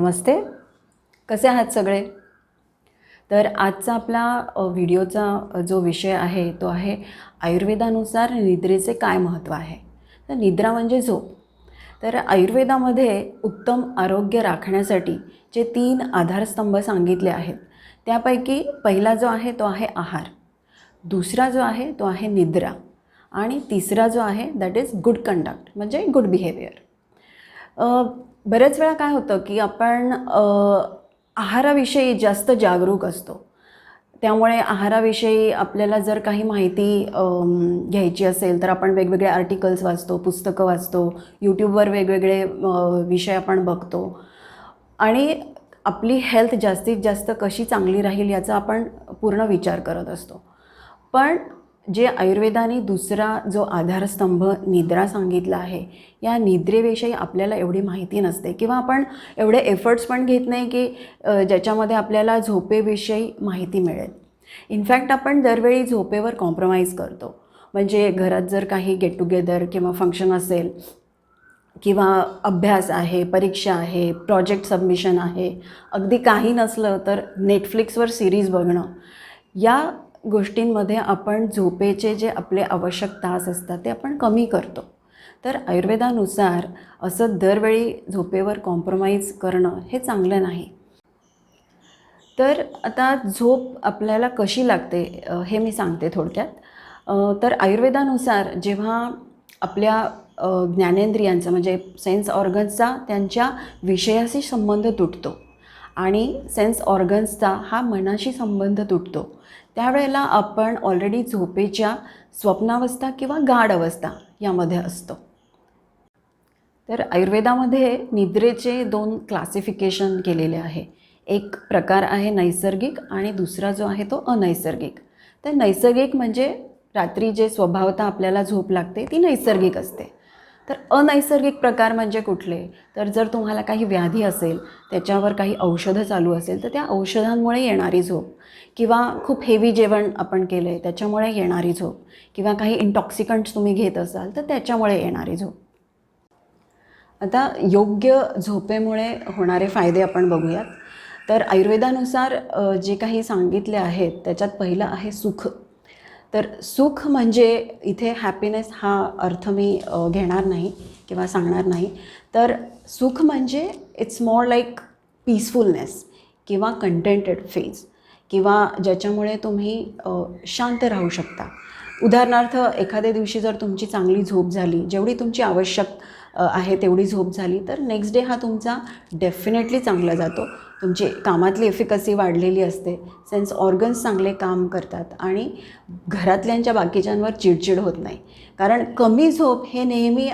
नमस्ते. कसे आहात सगळे? तर आजचा आपला व्हिडिओचा जो विषय आहे तो आहे आयुर्वेदानुसार निद्रेचे काय महत्त्व आहे. तर निद्रा म्हणजे झोप. तर आयुर्वेदामध्ये उत्तम आरोग्य राखण्यासाठी जे 3 आधारस्तंभ सांगितले आहेत त्यापैकी पहिला जो आहे तो आहे आहार, दुसरा जो आहे तो आहे निद्रा आणि तिसरा जो आहे दॅट इज गुड कंडक्ट म्हणजे गुड बिहेवियर. बऱ्याच वेळा काय होतं की आपण आहाराविषयी जास्त जागरूक असतो. त्यामुळे आहाराविषयी आपल्याला जर काही माहिती घ्यायची असेल तर आपण वेगवेगळे आर्टिकल्स वाचतो, पुस्तकं वाचतो, यूट्यूबवर वेगवेगळे विषय आपण बघतो आणि आपली हेल्थ जास्तीत जास्त कशी चांगली राहील याचा आपण पूर्ण विचार करत असतो. पण जे आयुर्वेदाने दुसरा जो आधारस्तंभ निद्रा सांगितला आहे, या निद्रेविषयी आपल्याला एवढी माहिती नसते किंवा आपण एवढे एफर्ट्स पण घेत नाही की ज्याच्यामध्ये आपल्याला झोपेविषयी माहिती मिळेल. इनफॅक्ट आपण दरवेळी झोपेवर कॉम्प्रोमाइज करतो. म्हणजे घरात जर काही गेट टुगेदर किंवा फंक्शन असेल किंवा अभ्यास आहे, परीक्षा आहे, प्रोजेक्ट सबमिशन आहे, अगदी काही नसलं तर नेटफ्लिक्सवर सिरीज बघणं, या गोष्टींमध्ये आपण झोपेचे जे आपले आवश्यक तास असतात ते आपण कमी करतो. तर आयुर्वेदानुसार असं दरवेळी झोपेवर कॉम्प्रोमाइज करणं हे चांगलं नाही. तर आता झोप आपल्याला कशी लागते हे मी सांगते थोडक्यात. तर आयुर्वेदानुसार जेव्हा आपल्या ज्ञानेंद्रियांचा म्हणजे सेन्स ऑर्गन्सचा त्यांच्या विषयाशी संबंध तुटतो आणि सेन्स ऑर्गन्सचा हा मनाशी संबंध तुटतो, त्यावेळेला आपण ऑलरेडी झोपेच्या स्वप्नावस्था किंवा गाढ अवस्था यामध्ये असतो. तर आयुर्वेदामध्ये निद्रेचे 2 क्लासिफिकेशन केलेले आहे. एक प्रकार आहे नैसर्गिक आणि दुसरा जो आहे तो अनैसर्गिक. तर नैसर्गिक म्हणजे रात्री जे स्वभावतः आपल्याला झोप लागते ती नैसर्गिक असते. तर अनैसर्गिक प्रकार म्हणजे कुठले? तर जर तुम्हाला काही व्याधी असेल, त्याच्यावर काही औषधं चालू असेल तर त्या औषधांमुळे येणारी झोप किंवा खूप हेवी जेवण आपण केलं आहे त्याच्यामुळे येणारी झोप किंवा काही इंटॉक्सिकंट्स तुम्ही घेत असाल तर त्याच्यामुळे येणारी झोप. आता योग्य झोपेमुळे होणारे फायदे आपण बघूयात. तर आयुर्वेदानुसार जे काही सांगितले आहेत त्याच्यात पहिलं आहे सुख. तर सुख म्हणजे इथे हॅपीनेस हा अर्थ मी घेणार नाही किंवा सांगणार नाही. तर सुख म्हणजे इट्स मोर लाईक पीसफुलनेस किंवा कंटेंटेड फेज किंवा ज्याच्यामुळे तुम्ही शांत राहू शकता. उदाहरणार्थ एखाद्या दिवशी जर तुमची चांगली झोप झाली, जेवढी तुमची आवश्यक आहे तेवढी झोप झाली, तर नेक्स्ट डे हा तुमचा डेफिनेटली चांगला जातो. तुमची कामातली एफिकसी वाढलेली असते, सेन्स ऑर्गन्स चांगले काम करतात आणि घरातल्यांच्या बाकीच्यांवर चिडचिड होत नाही. कारण कमी झोप हे नेहमी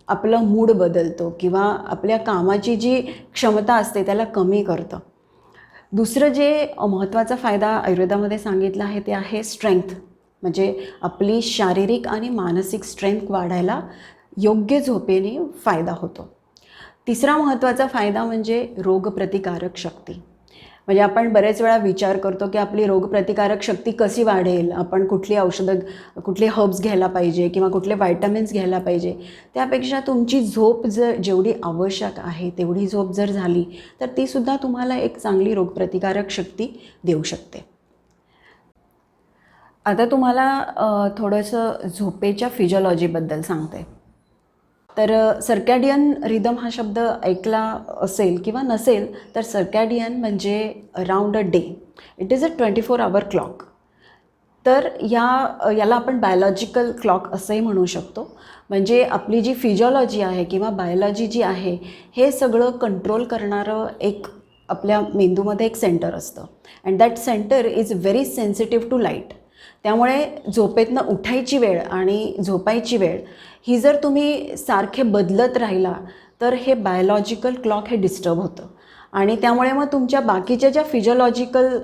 आपलं मूड बदलतो किंवा आपल्या कामाची जी क्षमता असते त्याला कमी करतं. दुसरं जे महत्त्वाचा फायदा आयुर्वेदामध्ये सांगितला आहे ते आहे स्ट्रेंथ. म्हणजे आपली शारीरिक आणि मानसिक स्ट्रेंथ वाढायला योग्य झोपेने फायदा होतो. तिसरा महत्त्वाचा फायदा म्हणजे रोगप्रतिकारक शक्ती. म्हणजे आपण बरेच वेळा विचार करतो की आपली रोगप्रतिकारक शक्ती कशी वाढेल, आपण कुठली औषधं, कुठले हर्ब्स घ्यायला पाहिजे किंवा कुठले व्हायटॅमिन्स घ्यायला पाहिजे. त्यापेक्षा तुमची झोप जेवढी आवश्यक आहे तेवढी झोप जर झाली तर तीसुद्धा तुम्हाला एक चांगली रोगप्रतिकारक शक्ती देऊ शकते. आता तुम्हाला थोडंसं झोपेच्या फिजिओलॉजीबद्दल सांगते. तर सर्कॅडियन रिदम हा शब्द ऐकला असेल किंवा नसेल तर सर्कॅडियन म्हणजे around a day. It is a 24 hour clock. तर याला आपण बायोलॉजिकल क्लॉक असंही म्हणू शकतो. म्हणजे आपली जी फिजिओलॉजी आहे किंवा बायोलॉजी जी आहे हे सगळं कंट्रोल करणारं एक आपल्या मेंदूमध्ये एक सेंटर असतं and that centre is very sensitive to light. त्यामुळे झोपेतनं उठायची वेळ आणि झोपायची वेळ ही जर तुम्ही सारखे बदलत राहिला तर हे बायोलॉजिकल क्लॉक हे डिस्टर्ब होतं आणि त्यामुळे मग तुमच्या बाकीच्या ज्या फिजिओलॉजिकल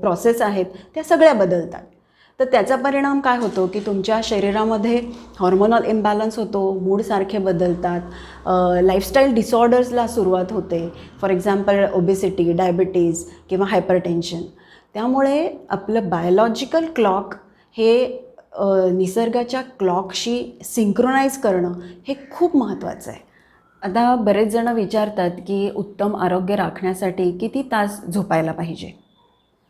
प्रोसेस आहेत त्या सगळ्या बदलतात. तर त्याचा परिणाम काय होतो की तुमच्या शरीरामध्ये हॉर्मोनल इम्बॅलन्स होतो, मूड सारखे बदलतात, लाईफस्टाईल डिसऑर्डर्सला सुरुवात होते. फॉर एक्झाम्पल ओबेसिटी, डायबिटीज किंवा हायपरटेन्शन. त्यामुळे आपलं बायोलॉजिकल क्लॉक हे निसर्गाच्या क्लॉकशी सिंक्रोनाइज करणं हे खूप महत्त्वाचं आहे. आता बरेच जण विचारतात की उत्तम आरोग्य राखण्यासाठी किती तास झोपायला पाहिजे.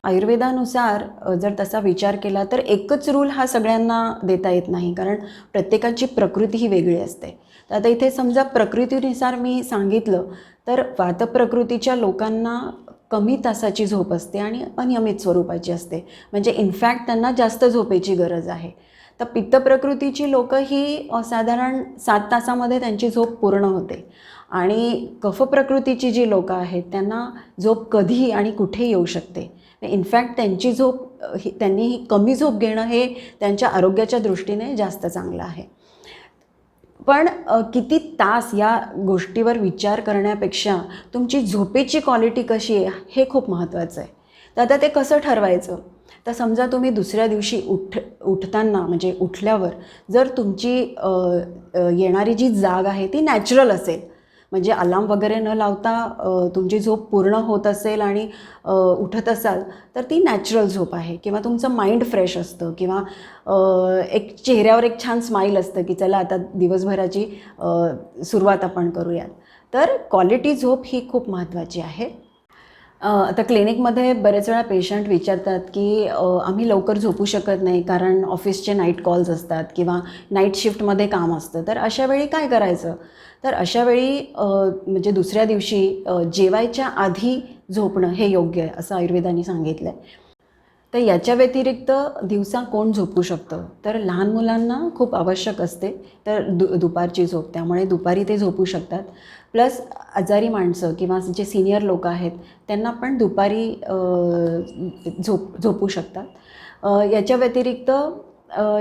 आयुर्वेदानुसार जर तसा विचार केला तर एकच रूल हा सगळ्यांना देता येत नाही, कारण प्रत्येकाची प्रकृती ही वेगळी असते. तर आता इथे समजा प्रकृतीनुसार मी सांगितलं तर वातप्रकृतीच्या लोकांना कमी तासाची झोप असते आणि अनियमित स्वरूपाची असते, म्हणजे इनफॅक्ट त्यांना जास्त झोपेची गरज आहे. तर पित्तप्रकृतीची लोकं ही साधारण 7 तासामध्ये त्यांची झोप पूर्ण होते आणि कफप्रकृतीची जी लोकं आहेत त्यांना झोप कधी आणि कुठे येऊ शकते. इनफॅक्ट त्यांची झोप त्यांनी कमी झोप घेणं हे त्यांच्या आरोग्याच्या दृष्टीने जास्त चांगलं आहे. पण किती तास या गोष्टीवर विचार करण्यापेक्षा तुमची झोपेची क्वालिटी कशी आहे हे खूप महत्त्वाचं आहे. तर आता ते कसं ठरवायचं? तर समजा तुम्ही दुसऱ्या दिवशी उठताना म्हणजे उठल्यावर जर तुमची येणारी जी जाग आहे ती नॅचरल असेल, म्हणजे अलार्म वगैरे न लावता तुमची झोप पूर्ण होत असेल आणि उठत असाल तर ती नॅचरल झोप आहे, किंवा तुमचं माइंड फ्रेश असतं, किंवा एक चेहऱ्यावर एक छान स्माईल असतं की चला आता दिवसभराची सुरुवात आपण करूयात. तर क्वालिटी झोप ही खूप महत्त्वाची आहे. आता क्लिनिकमध्ये बरेच वेळा पेशंट विचारतात की आम्ही लवकर झोपू शकत नाही कारण ऑफिसचे नाईट कॉल्स असतात किंवा नाईट शिफ्टमध्ये काम असतं. तर अशा वेळी काय करायचं? तर अशा वेळी म्हणजे दुसऱ्या दिवशी जेवायच्या आधी झोपणं हे योग्य आहे असं आयुर्वेदाने सांगितलं आहे. तर याच्या व्यतिरिक्त दिवसा कोण झोपू शकतं? तर लहान मुलांना खूप आवश्यक असते तर दुपारची झोप, त्यामुळे दुपारी ते झोपू शकतात. प्लस आजारी माणसं किंवा जे सिनियर लोक आहेत त्यांना पण दुपारी झोपू शकतात. याच्या व्यतिरिक्त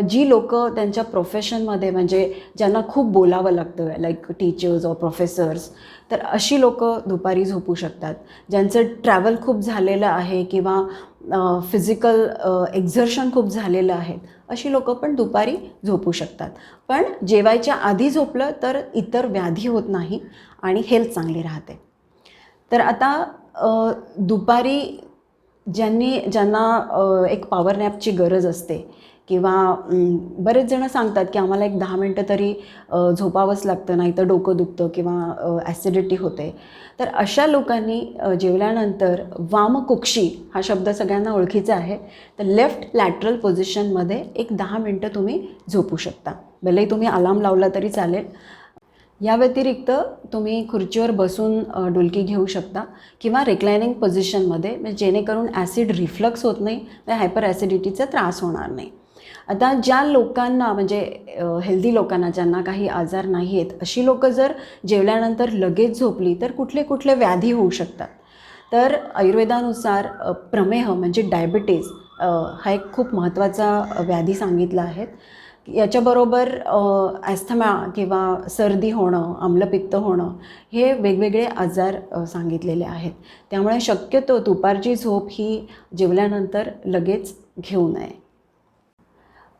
जी लोकं त्यांच्या प्रोफेशनमध्ये म्हणजे ज्यांना खूप बोलावं लागतं, लाईक टीचर्स और प्रोफेसर्स, तर अशी लोकं दुपारी झोपू शकतात. ज्यांचं ट्रॅव्हल खूप झालेलं आहे किंवा फिजिकल एक्झर्शन खूप झालेलं आहे, अशी लोकं पण दुपारी झोपू शकतात. पण जेवायच्या आधी झोपलं तर इतर व्याधी होत नाही आणि हेल्थ चांगली राहते. तर आता दुपारी ज्यांना एक पॉवर नॅपची गरज असते किंवा बरेच जण सांगतात की आम्हाला एक 10 मिनटं तरी झोपावंच लागतं, नाही तर डोकं दुखतं किंवा ॲसिडिटी होते. तर अशा लोकांनी जेवल्यानंतर वामकुक्षी हा शब्द सगळ्यांना ओळखीचा आहे, तर लेफ्ट लॅटरल पोझिशनमध्ये एक 10 मिनटं तुम्ही झोपू शकता. भलेही तुम्ही अलार्म लावला तरी चालेल. या व्यतिरिक्त तुम्ही खुर्चीवर बसून डुलकी घेऊ शकता किंवा रिक्लायनिंग पोझिशनमध्ये, म्हणजे जेणेकरून ॲसिड रिफ्लक्स होत नाही, हायपर ॲसिडिटीचा त्रास होणार नाही. आता ज्या लोकांना म्हणजे हेल्दी लोकांना ज्यांना काही आजार नाही आहेत, अशी लोकं जर जेवल्यानंतर लगेच झोपली तर कुठले कुठले व्याधी होऊ शकतात? तर आयुर्वेदानुसार प्रमेह म्हणजे डायबिटीज हा एक खूप महत्त्वाचा व्याधी सांगितला आहे. याच्याबरोबर ॲस्थमा किंवा सर्दी होणं, आम्लपित्त होणं हे वेगवेगळे आजार सांगितलेले आहेत. त्यामुळे शक्यतो दुपारची झोप ही जेवल्यानंतर लगेच घेऊ नये.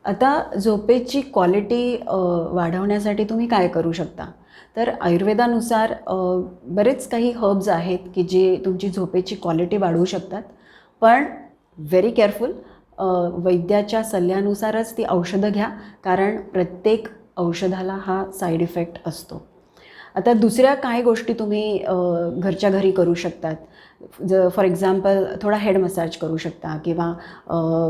आता झोपेची क्वालिटी वाढवण्यासाठी तुम्ही काय करू शकता? तर आयुर्वेदानुसार बरेच काही हर्ब्स आहेत की जे तुमची झोपेची क्वालिटी वाढवू शकतात. पण व्हेरी केअरफुल, वैद्याच्या सल्ल्यानुसारच ती औषधं घ्या, कारण प्रत्येक औषधाला हा साईड इफेक्ट असतो. आता दुसऱ्या काही गोष्टी तुम्ही घरच्या घरी करू शकतात. फॉर एक्झाम्पल थोडा हेड मसाज करू शकता किंवा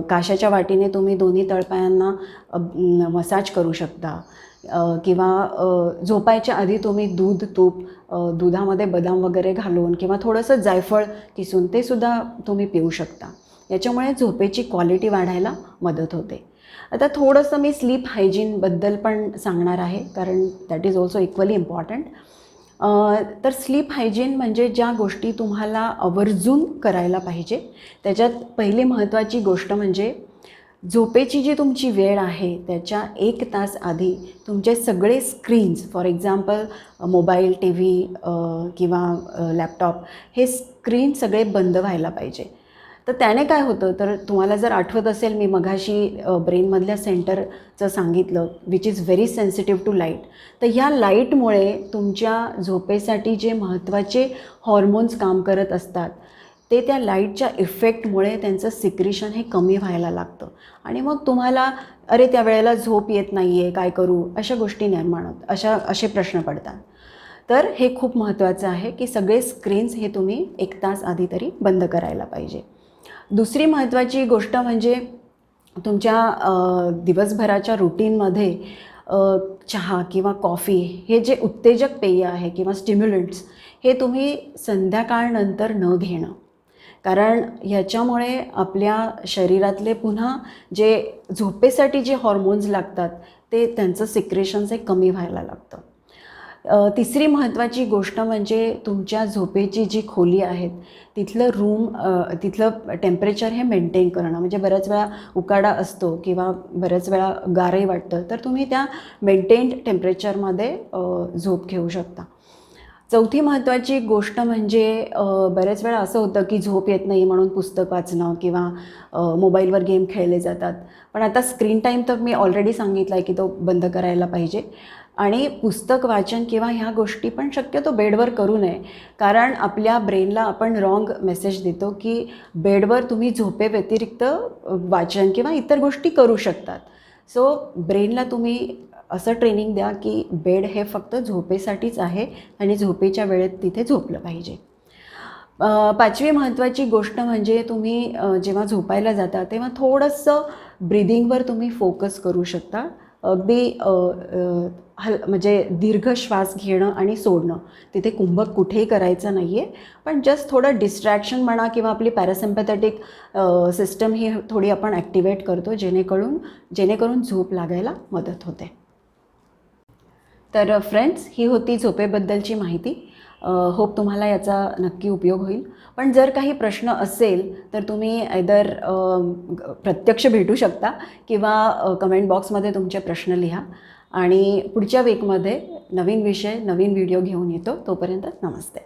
काशाच्या वाटीने तुम्ही दोन्ही तळपायांना मसाज करू शकता किंवा झोपायच्या आधी तुम्ही तूप दुधामध्ये बदाम वगैरे घालून किंवा थोडंसं जायफळ किसून ते सुद्धा तुम्ही पिऊ शकता. याच्यामुळे झोपेची क्वालिटी वाढायला मदत होते. आता थोडंसं मी स्लीप हायजीनबद्दल पण सांगणार आहे, कारण that is also equally important. तर स्लीप हायजीन म्हणजे ज्या गोष्टी तुम्हाला आवर्जून करायला पाहिजे, त्याच्यात पहिली महत्त्वाची गोष्ट म्हणजे झोपेची जी तुमची वेळ आहे त्याच्या 1 तास आधी तुमचे सगळे screens, for example mobile, T V किंवा लॅपटॉप, हे स्क्रीन सगळे बंद व्हायला पाहिजे. तर त्याने काय होतं, तर तुम्हाला जर आठवत असेल मी मघाशी ब्रेनमधल्या सेंटरचं सांगितलं which is very sensitive to light. तर ह्या लाईटमुळे तुमच्या झोपेसाठी जे महत्त्वाचे हॉर्मोन्स काम करत असतात ते त्या लाईटच्या इफेक्टमुळे त्यांचं सिक्रिशन हे कमी व्हायला लागतं आणि मग तुम्हाला त्या वेळेला झोप येत नाही आहे, काय करू, अशा गोष्टी निर्माण होतात, असे प्रश्न पडतात. तर हे खूप महत्त्वाचं आहे की सगळे स्क्रीन्स हे तुम्ही 1 तास आधी तरी बंद करायला पाहिजे. दुसरी महत्त्वाची गोष्ट म्हणजे तुमच्या दिवसभराच्या रुटीनमध्ये चहा किंवा कॉफी हे जे उत्तेजक पेय आहे किंवा स्टिम्युलंट्स हे तुम्ही संध्याकाळनंतर न घेणं. कारण ह्याच्यामुळे आपल्या शरीरातले पुन्हा जे झोपेसाठी जे हॉर्मोन्स लागतात ते त्यांचं सिक्रेशन्स हे कमी व्हायला लागतं. तिसरी महत्त्वाची गोष्ट म्हणजे तुमच्या झोपेची जी खोली आहेत तिथलं टेम्परेचर हे मेंटेन करणं. म्हणजे बऱ्याच वेळा उकाडा असतो किंवा बऱ्याच वेळा गारही वाटतं, तर तुम्ही त्या मेंटेन्ड टेम्परेचरमध्ये झोप घेऊ शकता. चौथी महत्त्वाची गोष्ट म्हणजे बऱ्याच वेळा असं होतं की झोप येत नाही म्हणून पुस्तक वाचणं किंवा मोबाईलवर गेम खेळले जातात. पण आता स्क्रीन टाईम तर मी ऑलरेडी सांगितला आहे की तो बंद करायला पाहिजे. आणि पुस्तक वाचन किंवा ह्या गोष्टी पण शक्यतो बेडवर करू नये. कारण आपल्या ब्रेनला आपण रॉंग मेसेज देतो की बेडवर तुम्ही झोपेव्यतिरिक्त वाचन किंवा इतर गोष्टी करू शकतात. सो ब्रेनला तुम्ही असं ट्रेनिंग द्या की बेड हे फक्त झोपेसाठीच आहे आणि झोपेच्या वेळेत तिथे झोपलं पाहिजे. पाचवी महत्त्वाची गोष्ट म्हणजे तुम्ही जेव्हा झोपायला जाता तेव्हा थोडंसं ब्रीदिंगवर तुम्ही फोकस करू शकता. अगदी म्हणजे दीर्घ श्वास घेणं आणि सोडणं. तिथे कुंभक कुठेही करायचं नाही आहे, पण जस्ट थोडं डिस्ट्रॅक्शन म्हणा किंवा आपली पॅरासिम्पॅथॅटिक सिस्टम ही थोडी आपण ॲक्टिवेट करतो जेणेकरून झोप लागायला मदत होते. तर फ्रेंड्स, ही होती झोपेबद्दलची माहिती. होप तुम्हाला याचा नक्की उपयोग होईल. पण जर काही प्रश्न असेल तर तुम्ही आयदर प्रत्यक्ष भेटू शकता किंवा कमेंट बॉक्समध्ये तुमचे प्रश्न लिहा. आणि पुढच्या वीकमध्ये नवीन विषय नवीन व्हिडिओ घेऊन येतो. तोपर्यंत नमस्ते.